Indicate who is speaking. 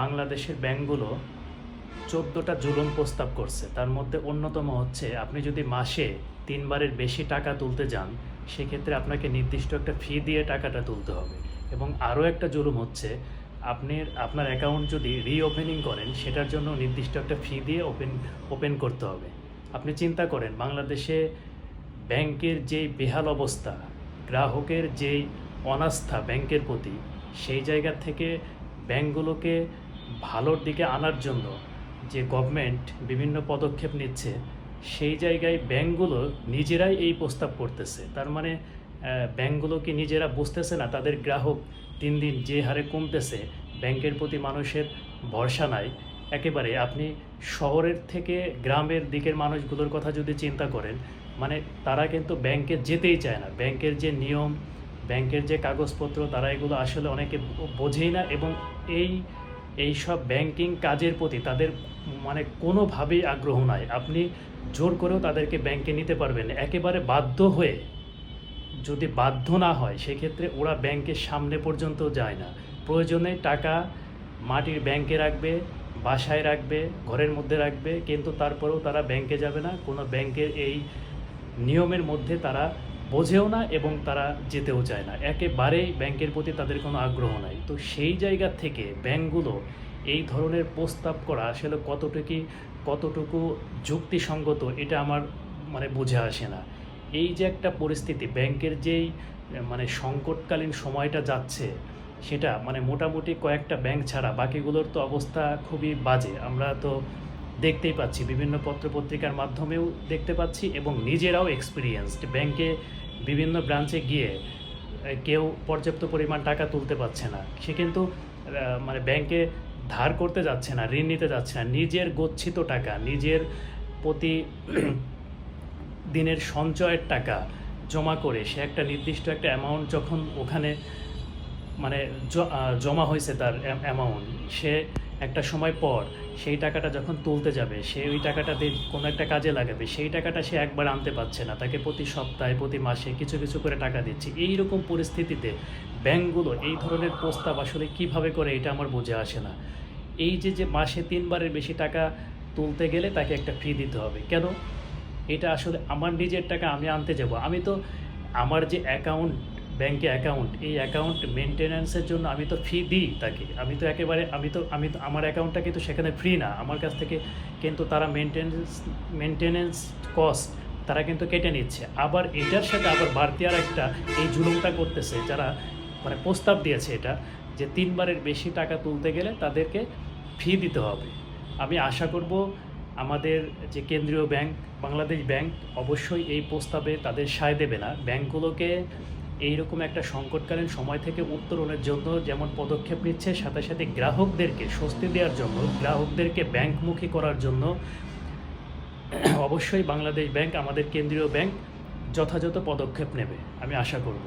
Speaker 1: বাংলাদেশের ব্যাংকগুলো ১৪টা জুলুম প্রস্তাব করছে। তার মধ্যে অন্যতম হচ্ছে, আপনি যদি মাসে ৩ বারের বেশি টাকা তুলতে যান, সেক্ষেত্রে আপনাকে নির্দিষ্ট একটা ফি দিয়ে টাকাটা তুলতে হবে। এবং আরও একটা জুলুম হচ্ছে, আপনার অ্যাকাউন্ট যদি রিওপেনিং করেন, সেটার জন্য নির্দিষ্ট একটা ফি দিয়ে ওপেন করতে হবে। আপনি চিন্তা করেন, বাংলাদেশে ব্যাংকের যেই বেহাল অবস্থা, গ্রাহকের যেই অনাস্থা ব্যাংকের প্রতি, সেই জায়গা থেকে ব্যাংকগুলোকে ভালোর দিকে আনার জন্য যে গভর্নমেন্ট বিভিন্ন পদক্ষেপ নিচ্ছে, সেই জায়গায় ব্যাংকগুলো নিজেরাই এই প্রস্তাব করতেছে। তার মানে ব্যাংকগুলো কি নিজেরা বুঝতেছে না তাদের গ্রাহক দিন দিন যে হারে কমতেছে, ব্যাংকের প্রতি মানুষের ভরসা নাই একেবারে। আপনি শহরের থেকে গ্রামের দিকের মানুষগুলোর কথা যদি চিন্তা করেন, মানে তারা কিন্তু ব্যাংকে যেতেই চায় না। ব্যাংকের যে নিয়ম, ব্যাংকের যে কাগজপত্র, তারা এগুলো আসলে অনেকে বোঝেই না। এবং এই সব ব্যাংকিং কাজের প্রতি তাদের মানে কোনোভাবেই আগ্রহ নাই। আপনি জোর করেও তাদেরকে ব্যাংকে নিতে পারবেন না। একেবারে বাধ্য হয়ে, যদি বাধ্য না হয়, সেক্ষেত্রে ওরা ব্যাংকের সামনে পর্যন্ত যায় না। প্রয়োজনে টাকা মাটির ব্যাংকে রাখবে, বাসায় রাখবে, ঘরের মধ্যে রাখবে, কিন্তু তারপরেও তারা ব্যাংকে যাবে না। কোনো ব্যাংকের এই নিয়মের মধ্যে তারা বোঝেও না এবং তারা যেতেও চায় না। একেবারেই ব্যাংকের প্রতি তাদের কোনো আগ্রহ নাই। তো সেই জায়গা থেকে ব্যাংকগুলো এই ধরনের প্রস্তাব করা আসলে কতটুকু যুক্তিসঙ্গত, এটা আমার মানে বুঝে আসে না। এই যে একটা পরিস্থিতি, ব্যাংকের যেই মানে সংকটকালীন সময়টা যাচ্ছে, সেটা মানে মোটামুটি কয়েকটা ব্যাংক ছাড়া বাকিগুলোর তো অবস্থা খুবই বাজে। আমরা তো দেখতেই পাচ্ছি, বিভিন্ন পত্রপত্রিকার মাধ্যমেও দেখতে পাচ্ছি এবং নিজেরাও এক্সপিরিয়েন্সড। ব্যাংকে বিভিন্ন ব্রাঞ্চে গিয়ে কেউ পর্যাপ্ত পরিমাণ টাকা তুলতে পারছে না। সে কিন্তু মানে ব্যাংকে ধার করতে যাচ্ছে না, ঋণ নিতে যাচ্ছে না, নিজের গচ্ছিত টাকা, নিজের প্রতি দিনের সঞ্চয়ের টাকা জমা করে সে একটা নির্দিষ্ট একটা অ্যামাউন্ট যখন ওখানে মানে জমা হয়েছে, তার অ্যামাউন্ট, সে একটা সময় পর সেই টাকাটা যখন তুলতে যাবে, সে ওই টাকাটা দিয়ে কোনো একটা কাজে লাগাবে, সেই টাকাটা সে একবার আনতে পারছে না। তাকে প্রতি সপ্তাহে, প্রতি মাসে কিছু কিছু করে টাকা দিচ্ছে। এই রকম পরিস্থিতিতে ব্যাংকগুলো এই ধরনের প্রস্তাব আসলে কিভাবে করে, এটা আমার বুঝে আসে না। এই যে মাসে ৩ বারের বেশি টাকা তুলতে গেলে তাকে একটা ফি দিতে হবে কেন? এটা আসলে আমার নিজের টাকা আমি আনতে যাব, আমি তো আমার যে অ্যাকাউন্ট, ব্যাংকে অ্যাকাউন্ট, এই অ্যাকাউন্ট মেনটেন্যান্সের জন্য আমি তো ফি দিই তাকে। আমি তো একেবারে আমি তো আমার অ্যাকাউন্টটা কিন্তু সেখানে ফ্রি না আমার কাছ থেকে, কিন্তু তারা মেনটেন্যান্স কস্ট তারা কিন্তু কেটে নিচ্ছে। আবার এটার সাথে আবার বাড়তি আর একটা এই জুলুমটা করতেছে, যারা মানে প্রস্তাব দিয়েছে এটা, যে ৩ বারের বেশি টাকা তুলতে গেলে তাদেরকে ফি দিতে হবে। আমি আশা করব আমাদের যে কেন্দ্রীয় ব্যাংক, বাংলাদেশ ব্যাংক, অবশ্যই এই প্রস্তাবে তাদের সায় দেবে না। ব্যাংকগুলোকে এইরকম একটা সংকটকালীন সময় থেকে উত্তরণের জন্য যেমন পদক্ষেপ নিচ্ছে, সাথে সাথে গ্রাহকদেরকে স্বস্তি দেওয়ার জন্য, গ্রাহকদেরকে ব্যাংকমুখী করার জন্য অবশ্যই বাংলাদেশ ব্যাংক, আমাদের কেন্দ্রীয় ব্যাংক যথাযথ পদক্ষেপ নেবে, আমি আশা করব।